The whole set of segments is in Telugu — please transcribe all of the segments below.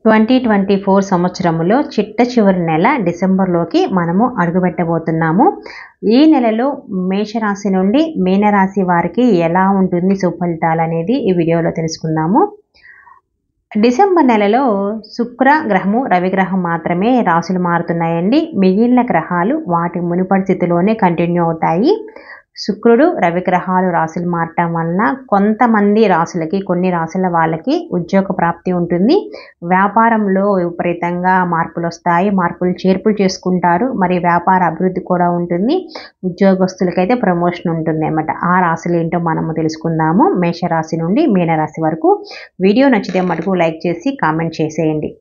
2024 సంవత్సరములో చిట్ట చివరి నెల డిసెంబర్లోకి మనము అడుగుపెట్టబోతున్నాము. ఈ నెలలో మేషరాశి నుండి మీనరాశి వారికి ఎలా ఉంటుంది సుఫలితాలు అనేది ఈ వీడియోలో తెలుసుకుందాము. డిసెంబర్ నెలలో శుక్ర గ్రహము రవి గ్రహం మాత్రమే రాశులు మారుతున్నాయండి. మిగిలిన గ్రహాలు వాటి మునుపటి స్థితిలోనే కంటిన్యూ అవుతాయి. శుక్రుడు రవి గ్రహాలు రాశులు మారటం వలన కొంతమంది రాశులకి కొన్ని రాశుల వాళ్ళకి ఉద్యోగ ప్రాప్తి ఉంటుంది. వ్యాపారంలో విపరీతంగా మార్పులు వస్తాయి, మార్పులు చేర్పులు చేసుకుంటారు, మరి వ్యాపార అభివృద్ధి కూడా ఉంటుంది. ఉద్యోగస్తులకైతే ప్రమోషన్ ఉంటుంది అన్నమాట. ఆ రాశులు ఏంటో మనము తెలుసుకుందాము. మేషరాశి నుండి మీనరాశి వరకు. వీడియో నచ్చితే మటుకు లైక్ చేసి కామెంట్ చేసేయండి.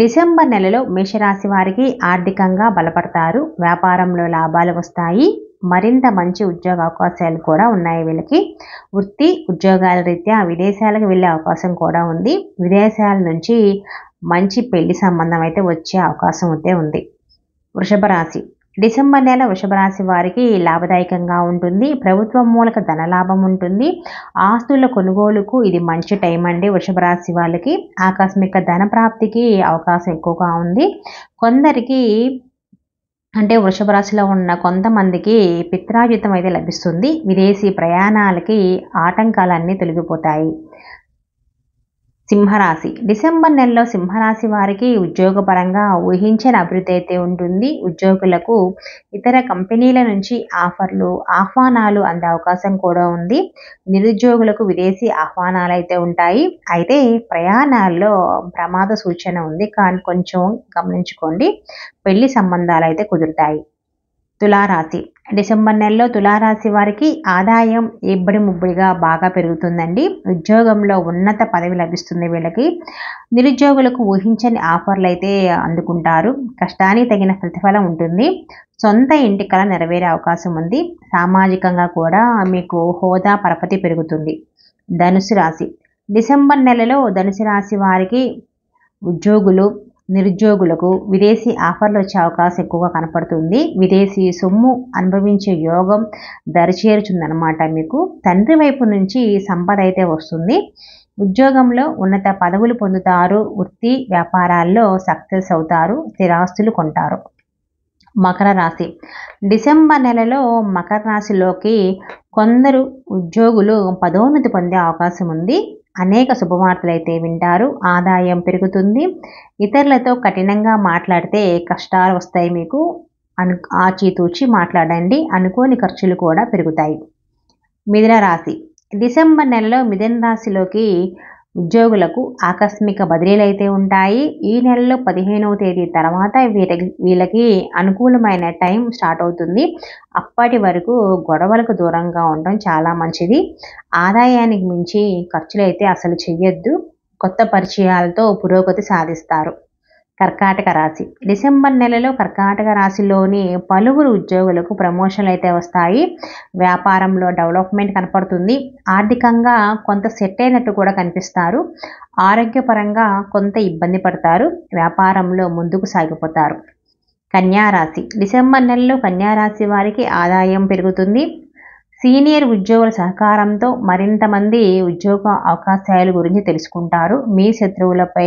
డిసెంబర్ నెలలో మేషరాశి వారికి ఆర్థికంగా బలపడతారు, వ్యాపారంలో లాభాలు వస్తాయి, మరింత మంచి ఉద్యోగ అవకాశాలు కూడా ఉన్నాయి. వీళ్ళకి వృత్తి ఉద్యోగాల రీత్యా విదేశాలకు వెళ్ళే అవకాశం కూడా ఉంది. విదేశాల నుంచి మంచి పెళ్లి సంబంధం అయితే వచ్చే అవకాశం అయితే ఉంది. వృషభ రాశి. డిసెంబర్ నెల వృషభ రాశి వారికి లాభదాయకంగా ఉంటుంది. ప్రభుత్వం మూలక ధనలాభం ఉంటుంది. ఆస్తుల కొనుగోలుకు ఇది మంచి టైం అండి. వృషభ రాశి వాళ్ళకి ఆకస్మిక ధన ప్రాప్తికి అవకాశం ఎక్కువగా ఉంది. కొందరికి అంటే వృషభ రాశిలో ఉన్న కొంతమందికి పిత్రాజితం అయితే లభిస్తుంది. విదేశీ ప్రయాణాలకి ఆటంకాలన్నీ తొలగిపోతాయి. సింహరాశి. డిసెంబర్ నెలలో సింహరాశి వారికి ఉద్యోగపరంగా ఊహించని అభివృద్ధి అయితే ఉంటుంది. ఉద్యోగులకు ఇతర కంపెనీల నుంచి ఆహ్వానాలు అందే అవకాశం కూడా ఉంది. నిరుద్యోగులకు విదేశీ ఆహ్వానాలు అయితే ఉంటాయి. అయితే ప్రయాణాల్లో ప్రమాద సూచన ఉంది, కానీ కొంచెం గమనించుకోండి. పెళ్లి సంబంధాలు అయితే కుదురుతాయి. తులారాశి. డిసెంబర్ నెలలో తులారాశి వారికి ఆదాయం ఇబ్బడి ముబ్బడిగా బాగా పెరుగుతుందండి. ఉద్యోగంలో ఉన్నత పదవి లభిస్తుంది వీళ్ళకి. నిరుద్యోగులకు ఊహించని ఆఫర్లు అయితే అందుకుంటారు. కష్టానికి తగిన ప్రతిఫలం ఉంటుంది. సొంత ఇంటి కల నెరవేరే అవకాశం ఉంది. సామాజికంగా కూడా మీకు హోదా పరపతి పెరుగుతుంది. ధనుసు రాశి. డిసెంబర్ నెలలో ధనుసు రాశి వారికి ఉద్యోగులు నిరుద్యోగులకు విదేశీ ఆఫర్లు వచ్చే అవకాశం ఎక్కువగా కనపడుతుంది. విదేశీ సొమ్ము అనుభవించే యోగం దరిచేరుతుందన్నమాట. మీకు తండ్రి వైపు నుంచి సంపద అయితే వస్తుంది. ఉద్యోగంలో ఉన్నత పదవులు పొందుతారు. వృత్తి వ్యాపారాల్లో సక్సెస్ అవుతారు. స్థిరాస్తులు కొంటారు. మకర రాశి. డిసెంబర్ నెలలో మకర రాశిలోకి కొందరు ఉద్యోగులు పదోన్నతి పొందే అవకాశం ఉంది. అనేక శుభవార్తలు అయితే వింటారు. ఆదాయం పెరుగుతుంది. ఇతరులతో కఠినంగా మాట్లాడితే కష్టాలు వస్తాయి. మీకు ఆచితూచి మాట్లాడండి. అనుకోని ఖర్చులు కూడా పెరుగుతాయి. మిథున రాశి. డిసెంబర్ నెలలో మిథున రాశిలోకి ఉద్యోగులకు ఆకస్మిక బదిలీలు అయితే ఉంటాయి. ఈ నెలలో 15వ తేదీ తర్వాత వీళ్ళకి అనుకూలమైన టైం స్టార్ట్ అవుతుంది. అప్పటి వరకు గొడవలకు దూరంగా ఉండడం చాలా మంచిది. ఆదాయానికి మించి ఖర్చులు అయితే అసలు చెయ్యొద్దు. కొత్త పరిచయాలతో పురోగతి సాధిస్తారు. కర్కాటక రాశి. డిసెంబర్ నెలలో కర్కాటక రాశిలోని పలువురు ఉద్యోగులకు ప్రమోషన్లు అయితే వస్తాయి. వ్యాపారంలో డెవలప్మెంట్ కనపడుతుంది. ఆర్థికంగా కొంత సెట్ అయినట్టు కూడా కనిపిస్తారు. ఆరోగ్యపరంగా కొంత ఇబ్బంది పడతారు. వ్యాపారంలో ముందుకు సాగిపోతారు. కన్యా రాశి. డిసెంబర్ నెలలో కన్యా రాశి వారికి ఆదాయం పెరుగుతుంది. సీనియర్ ఉద్యోగుల సహకారంతో మరింత మంది ఉద్యోగ అవకాశాల గురించి తెలుసుకుంటారు. మీ శత్రువులపై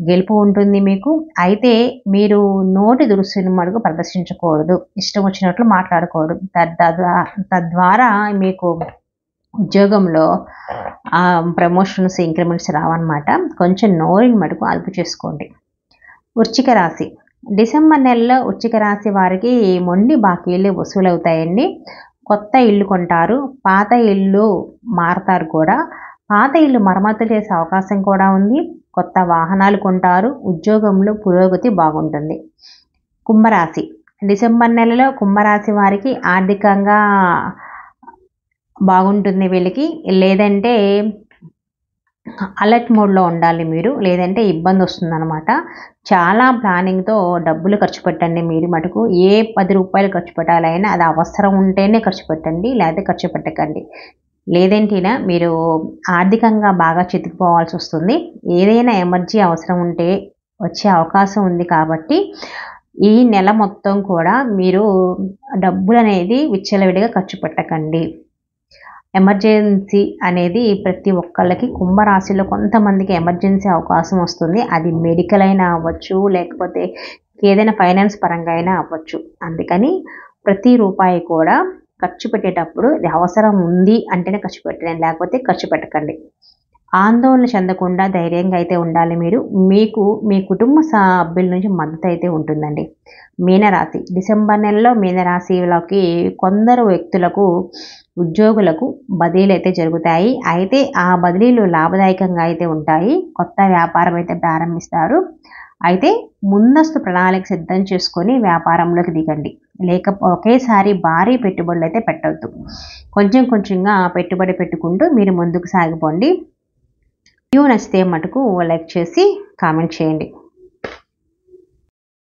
గెలుపు ఉంటుంది మీకు. అయితే మీరు నోటి దురుసుని మడుగు ప్రదర్శించకూడదు. ఇష్టం వచ్చినట్లు మాట్లాడకూడదు. తద్వారా మీకు ఉద్యోగంలో ప్రమోషన్స్ ఇంక్రిమెంట్స్ రావన్నమాట. కొంచెం నోరుని మటుకు అదుపు చేసుకోండి. వృశ్చిక రాశి. డిసెంబర్ నెలలో వృశ్చిక రాశి వారికి మొండి బాకీలు వసూలవుతాయండి. కొత్త ఇల్లు కొంటారు. పాత ఇల్లు మారతారు కూడా. పాత ఇల్లు మరమ్మతులు చేసే అవకాశం కూడా ఉంది. కొత్త వాహనాలు కొంటారు. ఉద్యోగంలో పురోగతి బాగుంటుంది. కుంభరాశి. డిసెంబర్ నెలలో కుంభరాశి వారికి ఆర్థికంగా బాగుంటుంది. వీళ్ళకి లేదంటే అలర్ట్ మోడ్లో ఉండాలి మీరు, లేదంటే ఇబ్బంది వస్తుందన్నమాట. చాలా ప్లానింగ్తో డబ్బులు ఖర్చు పెట్టండి. మీరు మటుకు ఏ 10 రూపాయలు ఖర్చు పెట్టాలైనా అది అవసరం ఉంటేనే ఖర్చు పెట్టండి, లేకపోతే ఖర్చు పెట్టకండి. లేదంటేనా మీరు ఆర్థికంగా బాగా చితికిపోవాల్సి వస్తుంది. ఏదైనా ఎమర్జెన్సీ అవసరం ఉంటే వచ్చే అవకాశం ఉంది. కాబట్టి ఈ నెల మొత్తం కూడా మీరు డబ్బులు అనేది విచ్చలవిడిగా ఖర్చు పెట్టకండి. ఎమర్జెన్సీ అనేది ప్రతి ఒక్కళ్ళకి కుంభరాశిలో కొంతమందికి ఎమర్జెన్సీ అవకాశం వస్తుంది. అది మెడికల్ అయినా అవ్వచ్చు, లేకపోతే ఏదైనా ఫైనాన్స్ పరంగా అయినా అవ్వచ్చు. అందుకని ప్రతి రూపాయి కూడా ఖర్చు పెట్టేటప్పుడు ఇది అవసరం ఉంది అంటేనే ఖర్చు పెట్టండి, లేకపోతే ఖర్చు పెట్టకండి. ఆందోళన చెందకుండా ధైర్యంగా అయితే ఉండాలి మీరు. మీకు మీ కుటుంబ సభ్యుల నుంచి మద్దతు అయితే ఉంటుందండి. మీనరాశి డిసెంబర్ నెలలో మీనరాశిలోకి కొందరు వ్యక్తులకు ఉద్యోగులకు బదిలీలు అయితే జరుగుతాయి. అయితే ఆ బదిలీలు లాభదాయకంగా అయితే ఉంటాయి. కొత్త వ్యాపారం అయితే ప్రారంభిస్తారు. అయితే ముందస్తు ప్రణాళిక సిద్ధం చేసుకొని వ్యాపారంలోకి దిగండి. ఒకేసారి భారీ పెట్టుబడులు అయితే పెట్టవద్దు. కొంచెం కొంచెంగా పెట్టుబడి పెట్టుకుంటూ మీరు ముందుకు సాగిపోండి. వీడియో నచ్చితే మటుకు లైక్ చేసి కామెంట్ చేయండి.